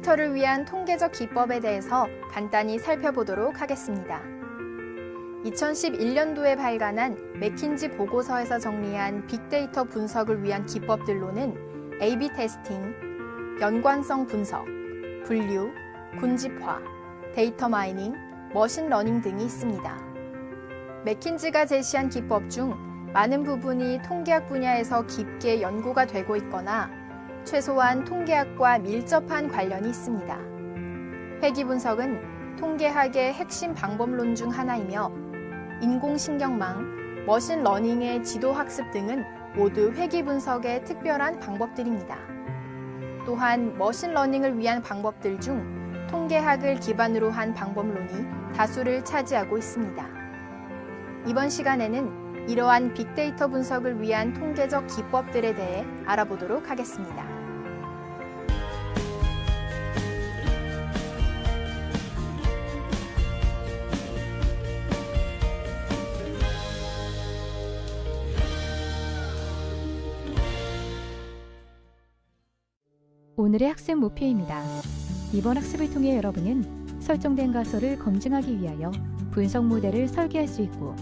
빅데이터를 위한 통계적 기법에 대해서 간단히 살펴보도록 하겠습니다. 2011년도에 발간한 맥킨지 보고서에서 정리한 빅데이터 분석을 위한 기법들로는 A/B 테스팅, 연관성 분석, 분류, 군집화, 데이터 마이닝, 머신러닝 등이 있습니다. 맥킨지가 제시한 기법 중 많은 부분이 통계학 분야에서 깊게 연구가 되고 있거나 최소한 통계학과 밀접한 관련이 있습니다. 회귀 분석은 통계학의 핵심 방법론 중 하나이며 인공신경망, 머신러닝의 지도학습 등은 모두 회귀 분석의 특별한 방법들입니다. 또한 머신러닝을 위한 방법들 중 통계학을 기반으로 한 방법론이 다수를 차지하고 있습니다. 이번 시간에는 이러한 빅데이터 분석을 위한 통계적 기법들에 대해 알아보도록 하겠습니다. 오늘의 학습 목표입니다. 이번 학습을 통해 여러분은 설정된 가설을 검증하기 위하여 분석 모델을 설계할 수 있고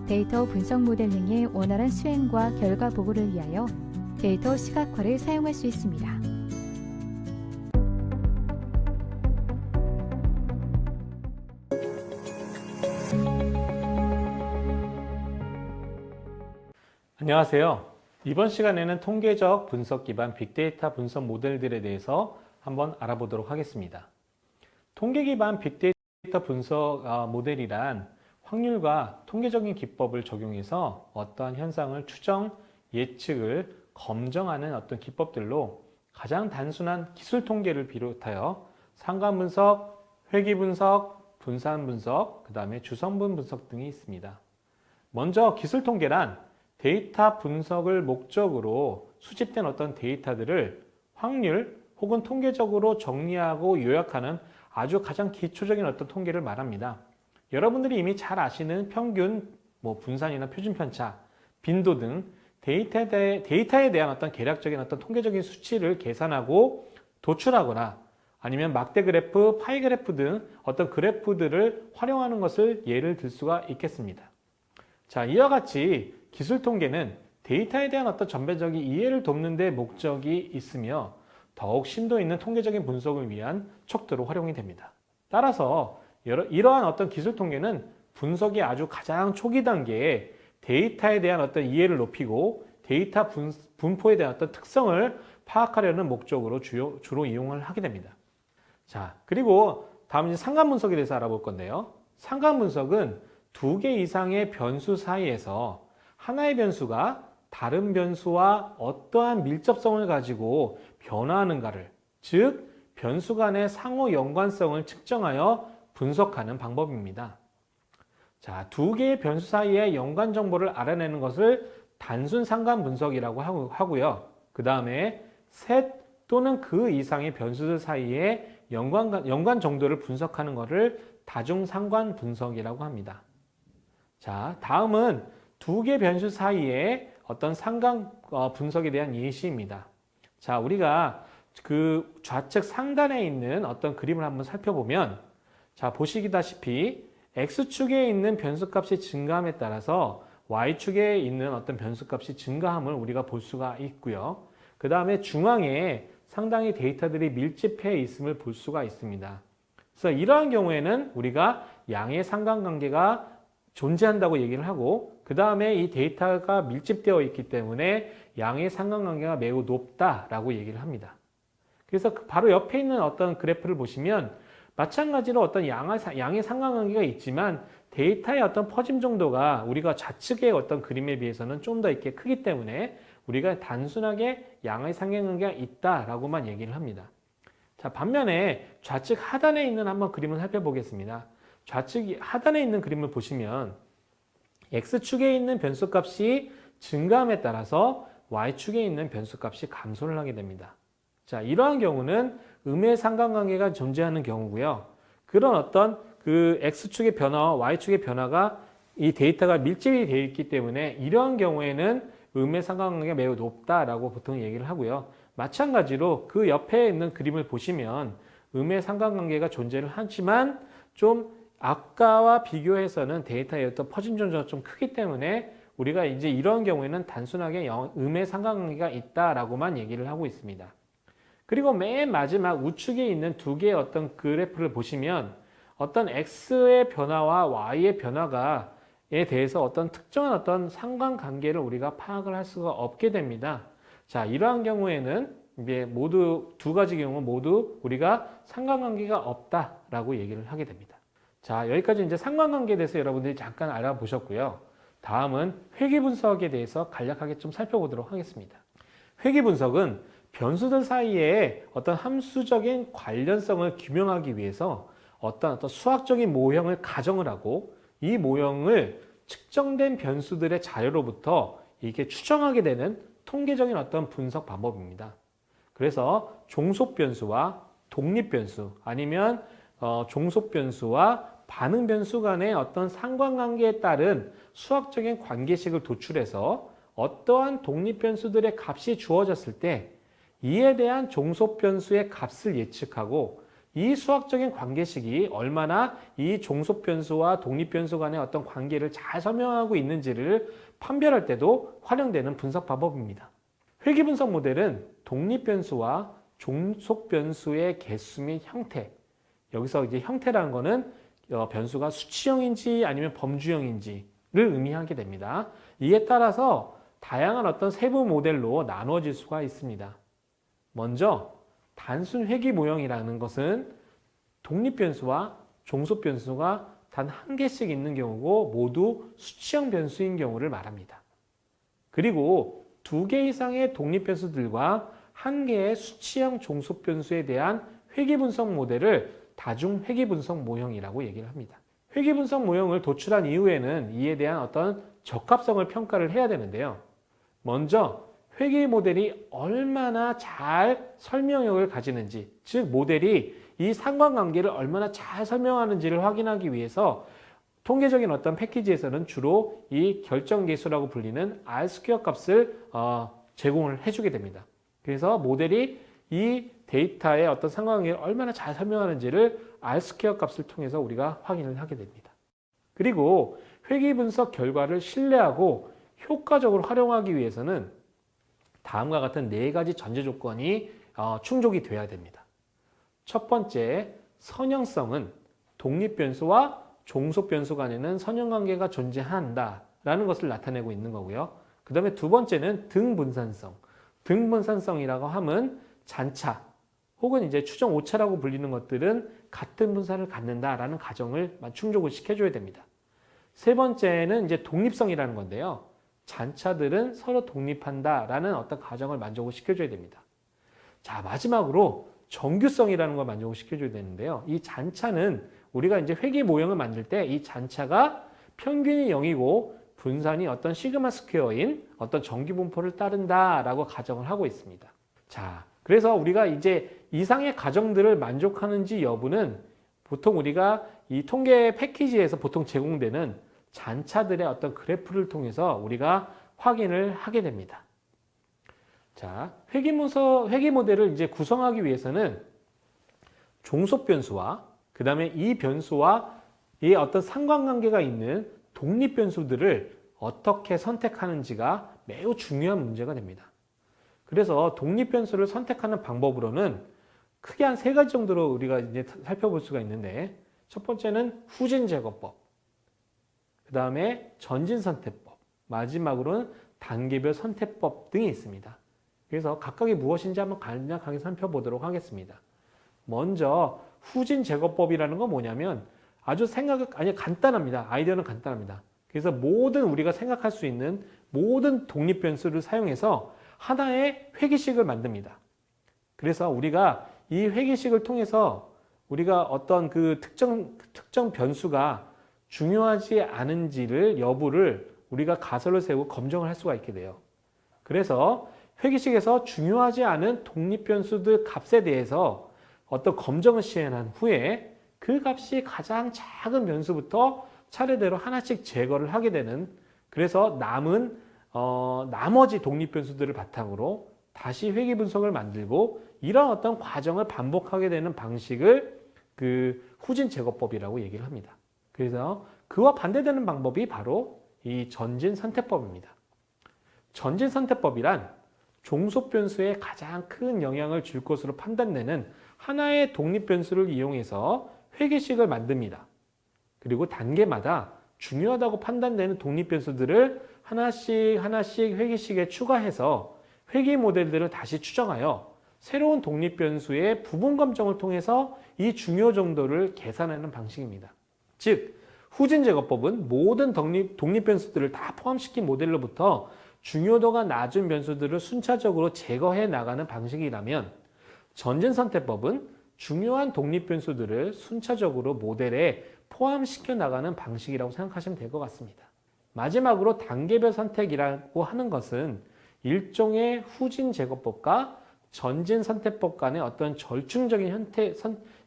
데이터 분석 모델링의 원활한 수행과 결과 보고를 위하여 데이터 시각화를 사용할 수 있습니다. 안녕하세요. 이번 시간에는 통계적 분석 기반 빅데이터 분석 모델들에 대해서 한번 알아보도록 하겠습니다. 통계 기반 빅데이터 분석 모델이란 확률과 통계적인 기법을 적용해서 어떠한 현상을 추정, 예측을 검증하는 어떤 기법들로 가장 단순한 기술 통계를 비롯하여 상관 분석, 회귀 분석, 분산 분석, 그 다음에 주성분 분석 등이 있습니다. 먼저 기술 통계란 데이터 분석을 목적으로 수집된 어떤 데이터들을 확률 혹은 통계적으로 정리하고 요약하는 아주 가장 기초적인 어떤 통계를 말합니다. 여러분들이 이미 잘 아시는 평균, 분산이나 표준 편차, 빈도 등 데이터에 대한 어떤 계략적인 어떤 통계적인 수치를 계산하고 도출하거나 아니면 막대 그래프, 파이 그래프 등 어떤 그래프들을 활용하는 것을 예를 들 수가 있겠습니다. 자, 이와 같이 기술 통계는 데이터에 대한 어떤 전반적인 이해를 돕는 데 목적이 있으며 더욱 심도 있는 통계적인 분석을 위한 척도로 활용이 됩니다. 따라서 이러한 어떤 기술 통계는 분석의 아주 가장 초기 단계에 데이터에 대한 어떤 이해를 높이고 데이터 분포에 대한 어떤 특성을 파악하려는 목적으로 주로 이용을 하게 됩니다. 자, 그리고 다음 이제 상관 분석에 대해서 알아볼 건데요. 상관 분석은 두 개 이상의 변수 사이에서 하나의 변수가 다른 변수와 어떠한 밀접성을 가지고 변화하는가를, 즉 변수 간의 상호 연관성을 측정하여 분석하는 방법입니다. 자, 두 개의 변수 사이의 연관 정보를 알아내는 것을 단순 상관 분석이라고 하고요. 그 다음에 셋 또는 그 이상의 변수들 사이의 연관 정도를 분석하는 것을 다중 상관 분석이라고 합니다. 자, 다음은 두 개 변수 사이의 어떤 상관 분석에 대한 예시입니다. 자, 우리가 그 좌측 상단에 있는 어떤 그림을 한번 살펴보면, 자, 보시다시피 X축에 있는 변수값이 증가함에 따라서 Y축에 있는 어떤 변수값이 증가함을 우리가 볼 수가 있고요. 그 다음에 중앙에 상당히 데이터들이 밀집해 있음을 볼 수가 있습니다. 그래서 이러한 경우에는 우리가 양의 상관관계가 존재한다고 얘기를 하고, 그 다음에 이 데이터가 밀집되어 있기 때문에 양의 상관관계가 매우 높다라고 얘기를 합니다. 그래서 바로 옆에 있는 어떤 그래프를 보시면 마찬가지로 어떤 양의 상관관계가 있지만 데이터의 어떤 퍼짐 정도가 우리가 좌측의 어떤 그림에 비해서는 좀 더 이렇게 크기 때문에 우리가 단순하게 양의 상관관계가 있다라고만 얘기를 합니다. 자, 반면에 좌측 하단에 있는 한번 그림을 살펴보겠습니다. 좌측 하단에 있는 그림을 보시면 X축에 있는 변수값이 증가함에 따라서 Y축에 있는 변수값이 감소를 하게 됩니다. 자, 이러한 경우는 음의 상관관계가 존재하는 경우고요. 그런 어떤 그 X축의 변화와 Y축의 변화가 이 데이터가 밀집이 되어 있기 때문에 이러한 경우에는 음의 상관관계가 매우 높다라고 보통 얘기를 하고요. 마찬가지로 그 옆에 있는 그림을 보시면 음의 상관관계가 존재를 하지만 좀 아까와 비교해서는 데이터의 어떤 퍼진 정도가 좀 크기 때문에 우리가 이제 이런 경우에는 단순하게 음의 상관관계가 있다라고만 얘기를 하고 있습니다. 그리고 맨 마지막 우측에 있는 두 개의 어떤 그래프를 보시면 어떤 X의 변화와 Y의 변화에 대해서 어떤 특정한 어떤 상관관계를 우리가 파악을 할 수가 없게 됩니다. 자, 이러한 경우에는 이제 모두 두 가지 경우 모두 우리가 상관관계가 없다라고 얘기를 하게 됩니다. 자, 여기까지 이제 상관관계에 대해서 여러분들이 잠깐 알아보셨고요. 다음은 회귀분석에 대해서 간략하게 좀 살펴보도록 하겠습니다. 회귀분석은 변수들 사이에 어떤 함수적인 관련성을 규명하기 위해서 어떤 수학적인 모형을 가정을 하고 이 모형을 측정된 변수들의 자료로부터 이렇게 추정하게 되는 통계적인 어떤 분석 방법입니다. 그래서 종속변수와 독립변수 아니면 종속변수와 반응변수 간의 어떤 상관관계에 따른 수학적인 관계식을 도출해서 어떠한 독립변수들의 값이 주어졌을 때 이에 대한 종속변수의 값을 예측하고 이 수학적인 관계식이 얼마나 이 종속변수와 독립변수 간의 어떤 관계를 잘 설명하고 있는지를 판별할 때도 활용되는 분석 방법입니다. 회귀분석 모델은 독립변수와 종속변수의 개수 및 형태, 여기서 이제 형태라는 거는 변수가 수치형인지 아니면 범주형인지를 의미하게 됩니다. 이에 따라서 다양한 어떤 세부 모델로 나누어질 수가 있습니다. 먼저 단순 회귀 모형이라는 것은 독립변수와 종속변수가 단 한 개씩 있는 경우고 모두 수치형 변수인 경우를 말합니다. 그리고 두 개 이상의 독립변수들과 한 개의 수치형 종속변수에 대한 회귀분석 모델을 다중 회귀분석 모형이라고 얘기를 합니다. 회귀분석 모형을 도출한 이후에는 이에 대한 어떤 적합성을 평가를 해야 되는데요. 먼저 회귀 모델이 얼마나 잘 설명력을 가지는지, 즉 모델이 이 상관관계를 얼마나 잘 설명하는지를 확인하기 위해서 통계적인 어떤 패키지에서는 주로 이 결정계수라고 불리는 R 스퀘어 값을 제공을 해주게 됩니다. 그래서 모델이 이 데이터의 어떤 상관관계를 얼마나 잘 설명하는지를 R 스퀘어 값을 통해서 우리가 확인을 하게 됩니다. 그리고 회귀 분석 결과를 신뢰하고 효과적으로 활용하기 위해서는 다음과 같은 네 가지 전제 조건이 충족이 되어야 됩니다. 첫 번째, 선형성은 독립변수와 종속변수 간에는 선형관계가 존재한다라는 것을 나타내고 있는 거고요. 그 다음에 두 번째는 등분산성. 등분산성이라고 하면 잔차 혹은 이제 추정 오차라고 불리는 것들은 같은 분산을 갖는다라는 가정을 충족을 시켜줘야 됩니다. 세 번째는 이제 독립성이라는 건데요. 잔차들은 서로 독립한다라는 어떤 가정을 만족을 시켜줘야 됩니다. 자, 마지막으로 정규성이라는 걸 만족을 시켜줘야 되는데요. 이 잔차는 우리가 이제 회귀 모형을 만들 때 이 잔차가 평균이 0이고 분산이 어떤 시그마 스퀘어인 어떤 정규분포를 따른다라고 가정을 하고 있습니다. 자, 그래서 우리가 이제 이상의 가정들을 만족하는지 여부는 보통 우리가 이 통계 패키지에서 보통 제공되는 잔차들의 어떤 그래프를 통해서 우리가 확인을 하게 됩니다. 자, 회귀 모델을 이제 구성하기 위해서는 종속 변수와 그 다음에 이 변수와 이 어떤 상관관계가 있는 독립 변수들을 어떻게 선택하는지가 매우 중요한 문제가 됩니다. 그래서 독립 변수를 선택하는 방법으로는 크게 한 세 가지 정도로 우리가 이제 살펴볼 수가 있는데, 첫 번째는 후진 제거법, 그 다음에 전진 선택법, 마지막으로는 단계별 선택법 등이 있습니다. 그래서 각각이 무엇인지 한번 간략하게 살펴보도록 하겠습니다. 먼저 후진 제거법이라는 건 뭐냐면 아주 간단합니다. 아이디어는 간단합니다. 그래서 모든 우리가 생각할 수 있는 모든 독립 변수를 사용해서 하나의 회귀식을 만듭니다. 그래서 우리가 이 회귀식을 통해서 우리가 어떤 그 특정 변수가 중요하지 않은지를 여부를 우리가 가설을 세우고 검증을 할 수가 있게 돼요. 그래서 회귀식에서 중요하지 않은 독립 변수들 값에 대해서 어떤 검증을 시행한 후에 그 값이 가장 작은 변수부터 차례대로 하나씩 제거를 하게 되는, 그래서 남은 나머지 독립 변수들을 바탕으로 다시 회귀 분석을 만들고 이런 어떤 과정을 반복하게 되는 방식을 그 후진 제거법이라고 얘기를 합니다. 그래서 그와 반대되는 방법이 바로 이 전진 선택법입니다. 전진 선택법이란 종속 변수에 가장 큰 영향을 줄 것으로 판단되는 하나의 독립 변수를 이용해서 회귀식을 만듭니다. 그리고 단계마다 중요하다고 판단되는 독립 변수들을 하나씩 회귀식에 추가해서 회귀 모델들을 다시 추정하여 새로운 독립 변수의 부분 검정을 통해서 이 중요 정도를 계산하는 방식입니다. 즉, 후진 제거법은 모든 독립 변수들을 다 포함시킨 모델로부터 중요도가 낮은 변수들을 순차적으로 제거해 나가는 방식이라면, 전진 선택법은 중요한 독립 변수들을 순차적으로 모델에 포함시켜 나가는 방식이라고 생각하시면 될 것 같습니다. 마지막으로 단계별 선택이라고 하는 것은 일종의 후진 제거법과 전진 선택법 간의 어떤 절충적인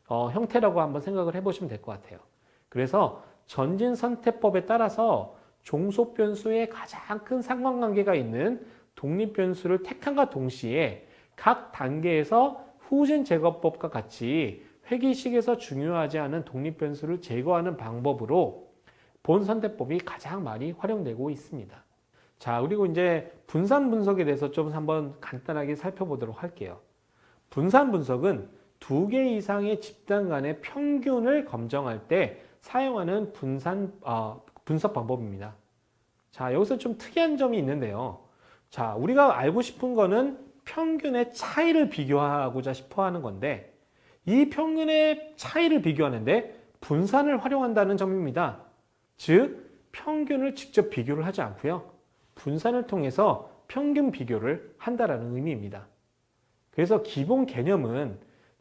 형태라고 한번 생각을 해보시면 될 것 같아요. 그래서 전진 선택법에 따라서 종속 변수에 가장 큰 상관관계가 있는 독립 변수를 택함과 동시에 각 단계에서 후진 제거법과 같이 회귀식에서 중요하지 않은 독립 변수를 제거하는 방법으로 본 선택법이 가장 많이 활용되고 있습니다. 자, 그리고 이제 분산 분석에 대해서 좀 한번 간단하게 살펴보도록 할게요. 분산 분석은 2개 이상의 집단 간의 평균을 검정할 때 사용하는 분석 방법입니다. 자, 여기서 좀 특이한 점이 있는데요. 자, 우리가 알고 싶은 거는 평균의 차이를 비교하고자 싶어 하는 건데, 이 평균의 차이를 비교하는데 분산을 활용한다는 점입니다. 즉, 평균을 직접 비교를 하지 않고요. 분산을 통해서 평균 비교를 한다는 의미입니다. 그래서 기본 개념은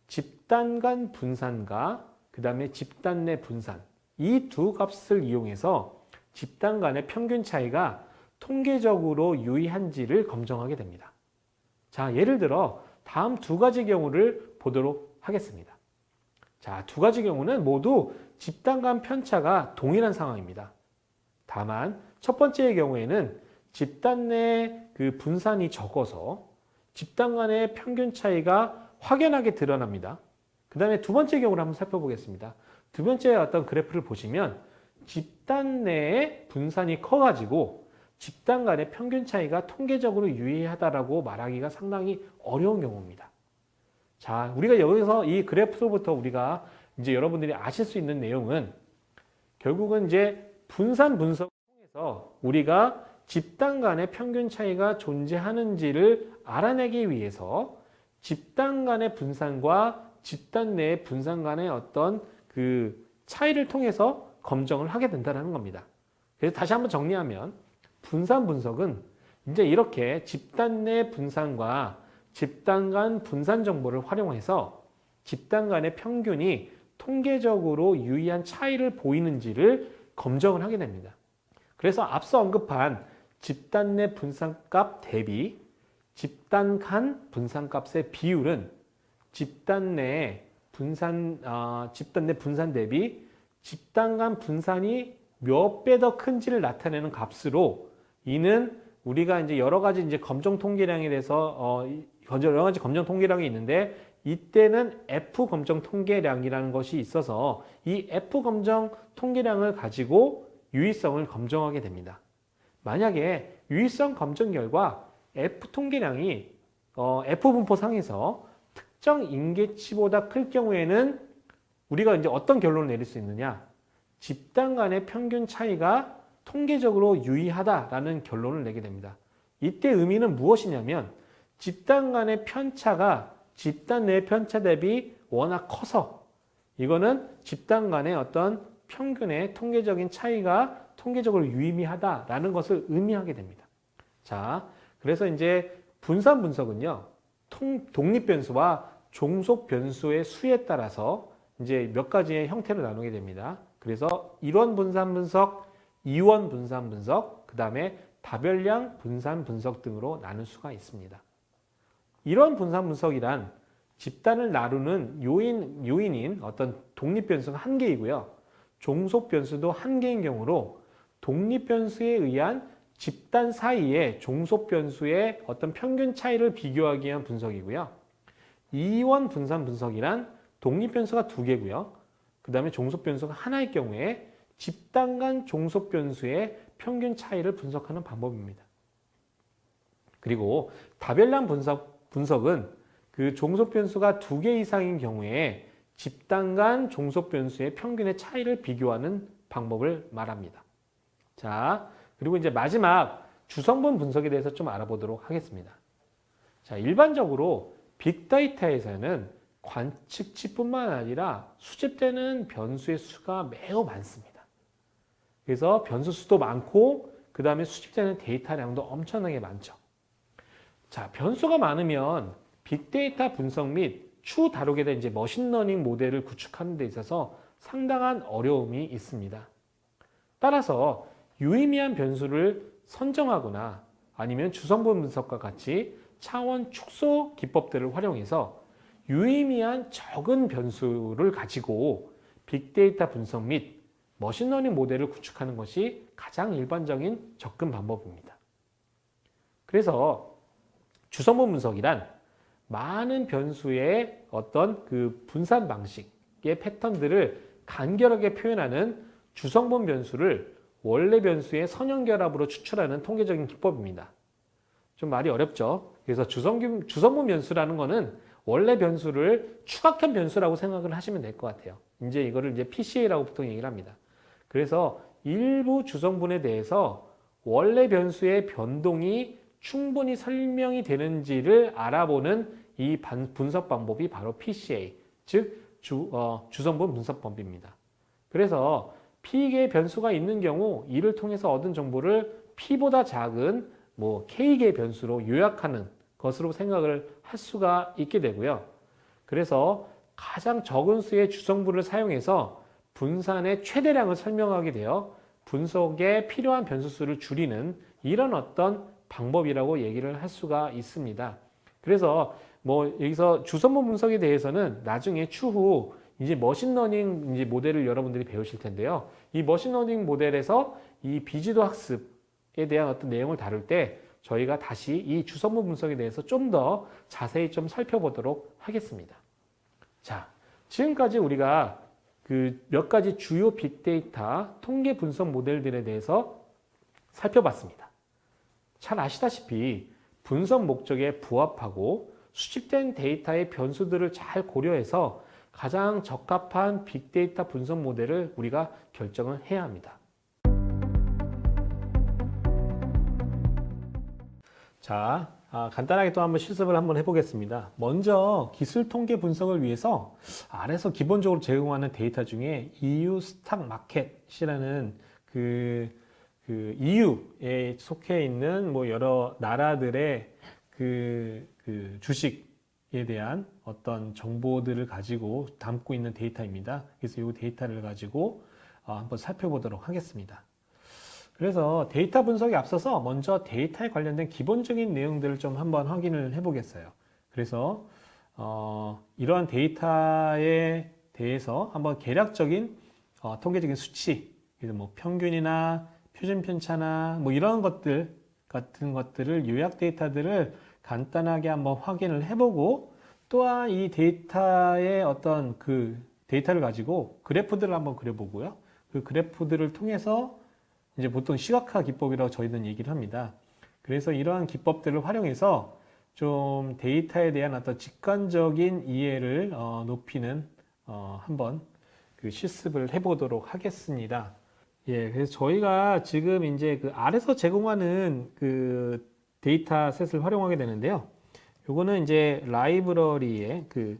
집단 간 분산과 그 다음에 집단 내 분산, 이 두 값을 이용해서 집단 간의 평균 차이가 통계적으로 유의한지를 검증하게 됩니다. 자, 예를 들어 다음 두 가지 경우를 보도록 하겠습니다. 자, 두 가지 경우는 모두 집단 간 편차가 동일한 상황입니다. 다만 첫 번째의 경우에는 집단 내 그 분산이 적어서 집단 간의 평균 차이가 확연하게 드러납니다. 그 다음에 두 번째 경우를 한번 살펴보겠습니다. 두 번째 어떤 그래프를 보시면 집단 내의 분산이 커가지고 집단 간의 평균 차이가 통계적으로 유의하다라고 말하기가 상당히 어려운 경우입니다. 자, 우리가 여기서 이 그래프로부터 우리가 이제 여러분들이 아실 수 있는 내용은 결국은 이제 분산 분석을 통해서 우리가 집단 간의 평균 차이가 존재하는지를 알아내기 위해서 집단 간의 분산과 집단 내의 분산 간의 어떤 그 차이를 통해서 검증을 하게 된다는 겁니다. 그래서 다시 한번 정리하면 분산 분석은 이제 이렇게 집단 내 분산과 집단 간 분산 정보를 활용해서 집단 간의 평균이 통계적으로 유의한 차이를 보이는지를 검증을 하게 됩니다. 그래서 앞서 언급한 집단 내 분산값 대비 집단 간 분산값의 비율은 집단 내 분산 대비 집단 간 분산이 몇 배 더 큰지를 나타내는 값으로, 이는 우리가 이제 여러 가지 이제 검정 통계량에 대해서 여러 가지 검정 통계량이 있는데, 이때는 F 검정 통계량이라는 것이 있어서 이 F 검정 통계량을 가지고 유의성을 검증하게 됩니다. 만약에 유의성 검증 결과 F 통계량이 F 분포상에서 특정 인계치보다 클 경우에는 우리가 이제 어떤 결론을 내릴 수 있느냐? 집단 간의 평균 차이가 통계적으로 유의하다라는 결론을 내게 됩니다. 이때 의미는 무엇이냐면 집단 간의 편차가 집단 내 편차 대비 워낙 커서 이거는 집단 간의 어떤 평균의 통계적인 차이가 통계적으로 유의미하다라는 것을 의미하게 됩니다. 자, 그래서 이제 분산 분석은요, 독립 변수와 종속 변수의 수에 따라서 이제 몇 가지의 형태로 나누게 됩니다. 그래서 일원 분산 분석, 이원 분산 분석, 그 다음에 다별량 분산 분석 등으로 나눌 수가 있습니다. 이런 분산 분석이란 집단을 나누는 요인인 어떤 독립 변수가 한 개이고요. 종속 변수도 한 개인 경우로 독립 변수에 의한 집단 사이의 종속 변수의 어떤 평균 차이를 비교하기 위한 분석이고요. 이원 분산 분석이란 독립 변수가 두 개고요. 그 다음에 종속 변수가 하나일 경우에 집단 간 종속 변수의 평균 차이를 분석하는 방법입니다. 그리고 다별량 분석은 그 종속 변수가 두 개 이상인 경우에 집단 간 종속 변수의 평균의 차이를 비교하는 방법을 말합니다. 자, 그리고 이제 마지막 주성분 분석에 대해서 좀 알아보도록 하겠습니다. 자, 일반적으로 빅데이터에서는 관측치뿐만 아니라 수집되는 변수의 수가 매우 많습니다. 그래서 변수 수도 많고 그 다음에 수집되는 데이터량도 엄청나게 많죠. 자, 변수가 많으면 빅데이터 분석 및 추후 다루게 된 이제 머신러닝 모델을 구축하는 데 있어서 상당한 어려움이 있습니다. 따라서 유의미한 변수를 선정하거나 아니면 주성분 분석과 같이 차원 축소 기법들을 활용해서 유의미한 적은 변수를 가지고 빅데이터 분석 및 머신러닝 모델을 구축하는 것이 가장 일반적인 접근 방법입니다. 그래서 주성분 분석이란 많은 변수의 어떤 그 분산 방식의 패턴들을 간결하게 표현하는 주성분 변수를 원래 변수의 선형결합으로 추출하는 통계적인 기법입니다. 좀 말이 어렵죠? 그래서 주성분 변수라는 거는 원래 변수를 추각한 변수라고 생각을 하시면 될 것 같아요. 이제 이거를 이제 PCA라고 보통 얘기를 합니다. 그래서 일부 주성분에 대해서 원래 변수의 변동이 충분히 설명이 되는지를 알아보는 이 분석 방법이 바로 PCA, 즉 주성분 분석법입니다. 그래서 P개의 변수가 있는 경우 이를 통해서 얻은 정보를 P보다 작은 K개의 변수로 요약하는 것으로 생각을 할 수가 있게 되고요. 그래서 가장 적은 수의 주성분을 사용해서 분산의 최대량을 설명하게 되어 분석에 필요한 변수 수를 줄이는 이런 어떤 방법이라고 얘기를 할 수가 있습니다. 그래서 여기서 주성분 분석에 대해서는 나중에 추후 이제 머신러닝 이제 모델을 여러분들이 배우실 텐데요. 이 머신러닝 모델에서 이 비지도 학습에 대한 어떤 내용을 다룰 때 저희가 다시 이 주성분 분석에 대해서 좀 더 자세히 좀 살펴보도록 하겠습니다. 자, 지금까지 우리가 그 몇 가지 주요 빅데이터 통계 분석 모델들에 대해서 살펴봤습니다. 잘 아시다시피 분석 목적에 부합하고 수집된 데이터의 변수들을 잘 고려해서 가장 적합한 빅데이터 분석 모델을 우리가 결정을 해야 합니다. 자, 간단하게 또 한번 실습을 한번 해보겠습니다. 먼저 기술 통계 분석을 위해서 아래서 기본적으로 제공하는 데이터 중에 EU 스탁 마켓이라는 그 EU에 속해 있는 여러 나라들의 그 주식에 대한 어떤 정보들을 가지고 담고 있는 데이터입니다. 그래서 이 데이터를 가지고 한번 살펴보도록 하겠습니다. 그래서 데이터 분석에 앞서서 먼저 데이터에 관련된 기본적인 내용들을 좀 한번 확인을 해보겠어요. 그래서 이러한 데이터에 대해서 한번 개략적인 통계적인 수치, 그래서 평균이나 표준 편차나 이런 것들 같은 것들을 요약 데이터들을 간단하게 한번 확인을 해보고 또한 이 데이터의 어떤 그 데이터를 가지고 그래프들을 한번 그려보고요. 그 그래프들을 통해서 이제 보통 시각화 기법이라고 저희는 얘기를 합니다. 그래서 이러한 기법들을 활용해서 좀 데이터에 대한 어떤 직관적인 이해를 높이는 한번 그 실습을 해보도록 하겠습니다. 예, 그래서 저희가 지금 이제 그 아래서 제공하는 그 데이터셋을 활용하게 되는데요. 요거는 이제 라이브러리에 그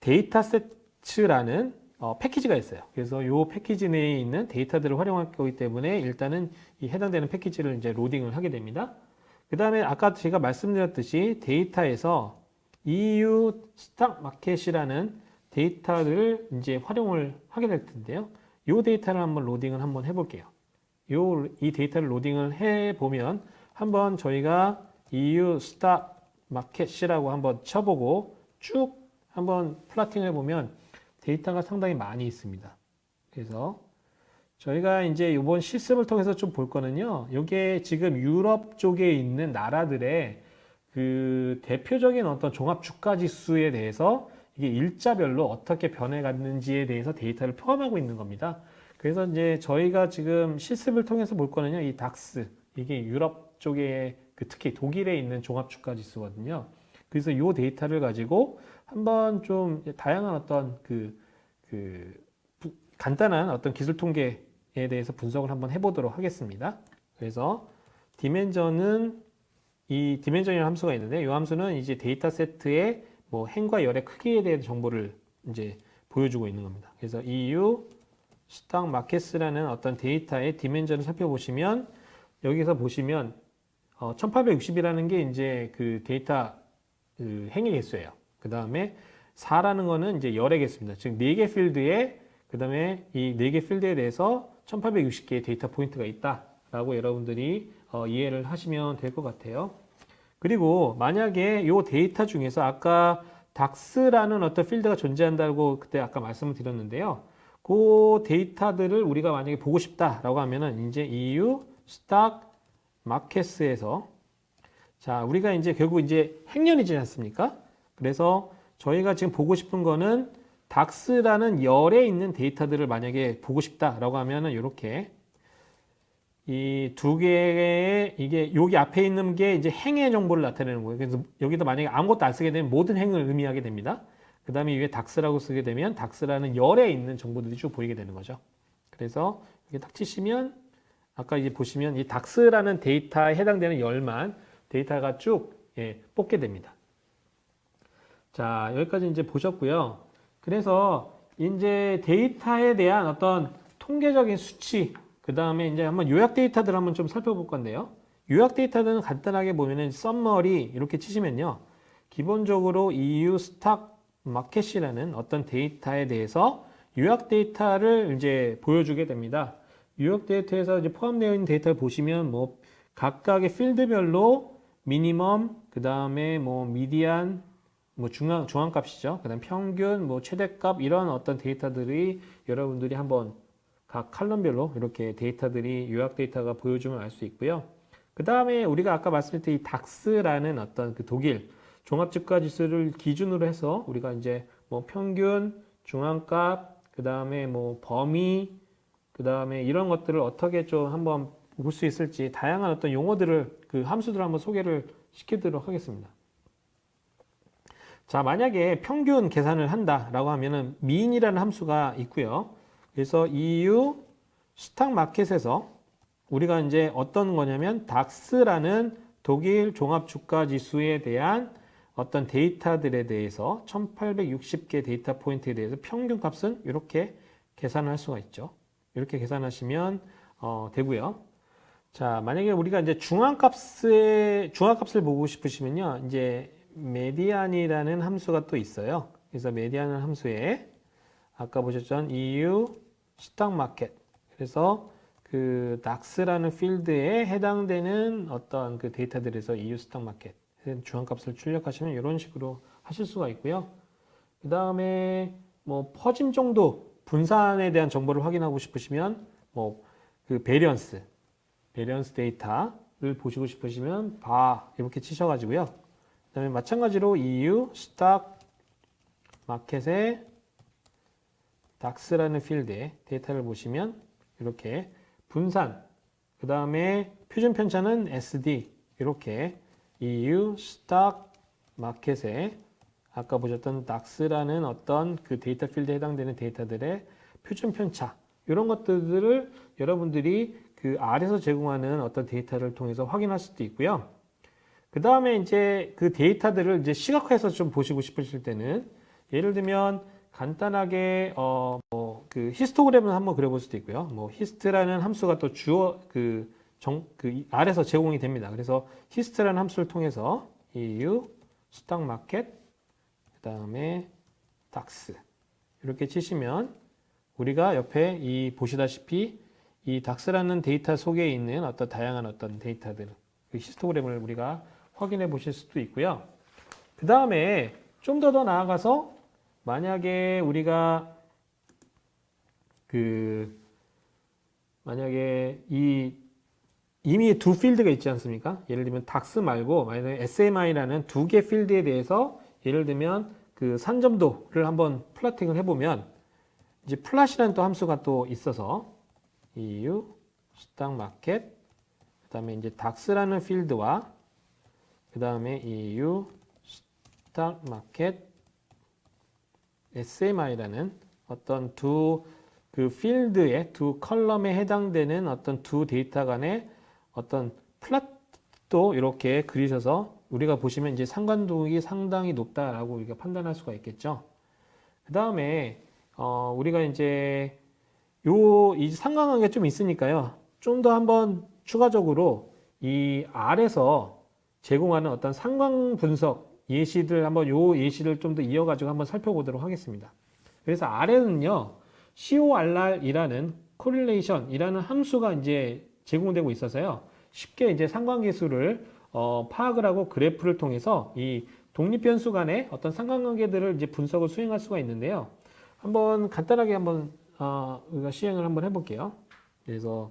데이터셋라는 패키지가 있어요. 그래서 이 패키지 내에 있는 데이터들을 활용할 거기 때문에 일단은 이 해당되는 패키지를 이제 로딩을 하게 됩니다. 그 다음에 아까 제가 말씀드렸듯이 데이터에서 EU 스탁 마켓이라는 데이터를 이제 활용을 하게 될 텐데요. 이 데이터를 한번 로딩을 한번 해볼게요. 이 데이터를 로딩을 해보면 한번 저희가 EU 스탁 마켓이라고 한번 쳐보고 쭉 한번 플러팅을 해보면 데이터가 상당히 많이 있습니다. 그래서 저희가 이제 이번 실습을 통해서 좀 볼 거는요. 이게 지금 유럽 쪽에 있는 나라들의 그 대표적인 어떤 종합 주가 지수에 대해서 이게 일자별로 어떻게 변해갔는지에 대해서 데이터를 포함하고 있는 겁니다. 그래서 이제 저희가 지금 실습을 통해서 볼 거는요. 이 닥스, 이게 유럽 쪽에 특히 독일에 있는 종합 주가 지수거든요. 그래서 이 데이터를 가지고 한번 좀 다양한 어떤 간단한 어떤 기술 통계에 대해서 분석을 한번 해보도록 하겠습니다. 그래서 디멘전은 이 디멘전이라는 함수가 있는데 이 함수는 이제 데이터 세트의 뭐 행과 열의 크기에 대한 정보를 이제 보여주고 있는 겁니다. 그래서 EU 스탁 마켓스라는 어떤 데이터의 디멘전을 살펴보시면 여기서 보시면 1860이라는 게 이제 그 데이터 행의 개수예요. 그 다음에 4라는 거는 이제 열의 개수입니다. 즉 4개 필드에 그 다음에 이 4개 필드에 대해서 1860개의 데이터 포인트가 있다라고 여러분들이 이해를 하시면 될 것 같아요. 그리고 만약에 이 데이터 중에서 아까 닥스라는 어떤 필드가 존재한다고 그때 아까 말씀을 드렸는데요. 그 데이터들을 우리가 만약에 보고 싶다라고 하면은 이제 EU 스탁 마켓스에서 자, 우리가 이제 결국 이제 행렬이지 않습니까? 그래서 저희가 지금 보고 싶은 거는 닥스라는 열에 있는 데이터들을 만약에 보고 싶다라고 하면은 이렇게 이 두 개의 이게 여기 앞에 있는 게 이제 행의 정보를 나타내는 거예요. 그래서 여기다 만약에 아무것도 안 쓰게 되면 모든 행을 의미하게 됩니다. 그 다음에 위에 닥스라고 쓰게 되면 닥스라는 열에 있는 정보들이 쭉 보이게 되는 거죠. 그래서 이게 딱 치시면 아까 이제 보시면 이 닥스라는 데이터에 해당되는 열만 데이터가 쭉 뽑게 됩니다. 자, 여기까지 이제 보셨고요. 그래서 이제 데이터에 대한 어떤 통계적인 수치, 그 다음에 이제 한번 요약 데이터들 한번 좀 살펴볼 건데요. 요약 데이터들은 간단하게 보면은 썸머리 이렇게 치시면요. 기본적으로 EU 스탁 마켓이라는 어떤 데이터에 대해서 요약 데이터를 이제 보여주게 됩니다. 요약 데이터에서 이제 포함되어 있는 데이터를 보시면 뭐 각각의 필드별로 미니멈, 그 다음에 뭐 미디안, 뭐 중앙값이죠. 그 다음 평균, 뭐 최대값 이런 어떤 데이터들이 여러분들이 한번 각 칼럼별로 이렇게 데이터들이 요약 데이터가 보여주면 알 수 있고요. 그 다음에 우리가 아까 말씀드린 이 닥스라는 어떤 그 독일 종합주가 지수를 기준으로 해서 우리가 이제 뭐 평균, 중앙값, 그 다음에 뭐 범위, 그 다음에 이런 것들을 어떻게 좀 한번 볼 수 있을지 다양한 어떤 용어들을 그 함수들을 한번 소개를 시키도록 하겠습니다. 자, 만약에 평균 계산을 한다라고 하면은 mean이라는 함수가 있고요. 그래서 EU 스탁 마켓에서 우리가 이제 어떤 거냐면 닥스라는 독일 종합 주가 지수에 대한 어떤 데이터들에 대해서 1860개 데이터 포인트에 대해서 평균 값은 이렇게 계산을 할 수가 있죠. 이렇게 계산하시면 되고요. 자, 만약에 우리가 이제 중앙값을 보고 싶으시면요. 이제 메디안이라는 함수가 또 있어요. 그래서 메디안은 함수에 아까 보셨던 EU 스탁 마켓. 그래서 그 닥스라는 필드에 해당되는 어떤 그 데이터들에서 EU 스탁 마켓 중앙값을 출력하시면 이런 식으로 하실 수가 있고요. 그 다음에 뭐 퍼짐 정도 분산에 대한 정보를 확인하고 싶으시면 뭐 그 베리언스 데이터를 보시고 싶으시면 바 이렇게 치셔가지고요. 그 다음에 마찬가지로 EU 스탁 마켓의 닥스라는 필드의 데이터를 보시면 이렇게 분산, 그 다음에 표준 편차는 SD 이렇게 EU 스탁 마켓에 아까 보셨던 닥스라는 어떤 그 데이터 필드에 해당되는 데이터들의 표준 편차 이런 것들을 여러분들이 그 R에서 제공하는 어떤 데이터를 통해서 확인할 수도 있고요. 그 다음에 이제 그 데이터들을 이제 시각화해서 좀 보시고 싶으실 때는 예를 들면 간단하게 그 히스토그램을 한번 그려볼 수도 있고요. 뭐 히스트라는 함수가 또 주어 그 R에서 제공이 됩니다. 그래서 히스트라는 함수를 통해서 EU 스탁 마켓 그 다음에 닥스 이렇게 치시면 우리가 옆에 이 보시다시피 이 닥스라는 데이터 속에 있는 어떤 다양한 어떤 데이터들 그 히스토그램을 우리가 확인해 보실 수도 있고요. 그 다음에 좀 더 나아가서 만약에 우리가 그 만약에 이미 두 필드가 있지 않습니까? 예를 들면 닥스 말고 만약에 SMI라는 두 개 필드에 대해서 예를 들면 그 산점도를 한번 플러팅을 해보면 이제 플랫이라는 또 함수가 또 있어서 EU 스탁 마켓 그다음에 이제 닥스라는 필드와 그다음에 EU 스탁 마켓 SMI라는 어떤 두 그 필드의 두 컬럼에 해당되는 어떤 두 데이터 간의 어떤 플랫도 이렇게 그리셔서 우리가 보시면 이제 상관동이 상당히 높다라고 우리가 판단할 수가 있겠죠. 그 다음에 우리가 이제 이 상관관계가 좀 있으니까요. 좀 더 한번 추가적으로 이 R에서 제공하는 어떤 상관 분석 예시들 한번 요 예시를 좀 더 이어가지고 한번 살펴보도록 하겠습니다. 그래서 R에는요, CORR이라는 correlation이라는 함수가 이제 제공되고 있어서요. 쉽게 이제 상관계수를 파악을 하고 그래프를 통해서 이 독립변수 간의 어떤 상관관계들을 이제 분석을 수행할 수가 있는데요. 한번 간단하게 한번 우리가 시행을 한번 해볼게요. 그래서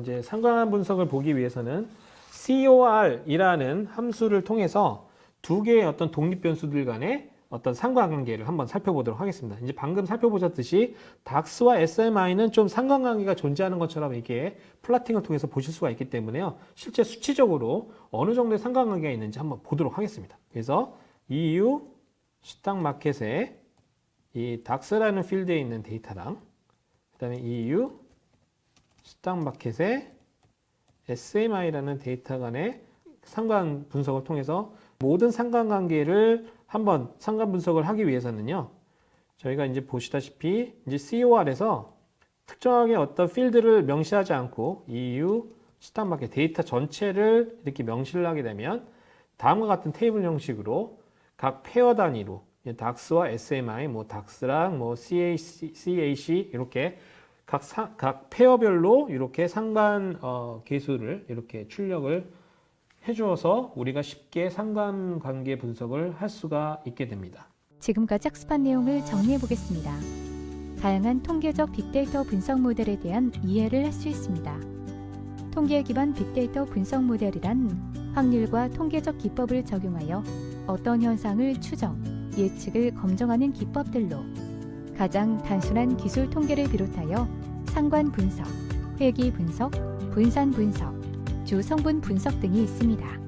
이제 상관 분석을 보기 위해서는 COR이라는 함수를 통해서 두 개의 어떤 독립변수들 간의 어떤 상관관계를 한번 살펴보도록 하겠습니다. 이제 방금 살펴보셨듯이 닥스와 SMI는 좀 상관관계가 존재하는 것처럼 이렇게 플라팅을 통해서 보실 수가 있기 때문에요. 실제 수치적으로 어느 정도의 상관관계가 있는지 한번 보도록 하겠습니다. 그래서 EU 스탁 마켓에 이 닥스라는 필드에 있는 데이터랑 그 다음에 EU 스탁 마켓에 SMI라는 데이터 간의 상관 분석을 통해서 모든 상관관계를 한번 상관 분석을 하기 위해서는요. 저희가 이제 보시다시피 이제 COR에서 특정하게 어떤 필드를 명시하지 않고 EU 스탁 마켓 데이터 전체를 이렇게 명시를 하게 되면 다음과 같은 테이블 형식으로 각 페어 단위로 닥스와 SMI, 뭐 닥스랑 뭐 CAC 이렇게 각 페어별로 이렇게 상관 계수를 이렇게 출력을 해주어서 우리가 쉽게 상관관계 분석을 할 수가 있게 됩니다. 지금까지 학습한 내용을 정리해 보겠습니다. 다양한 통계적 빅데이터 분석 모델에 대한 이해를 할 수 있습니다. 통계 기반 빅데이터 분석 모델이란 확률과 통계적 기법을 적용하여 어떤 현상을 추정, 예측을 검증하는 기법들로 가장 단순한 기술 통계를 비롯하여 상관 분석, 회귀 분석, 분산 분석, 주 성분 분석 등이 있습니다.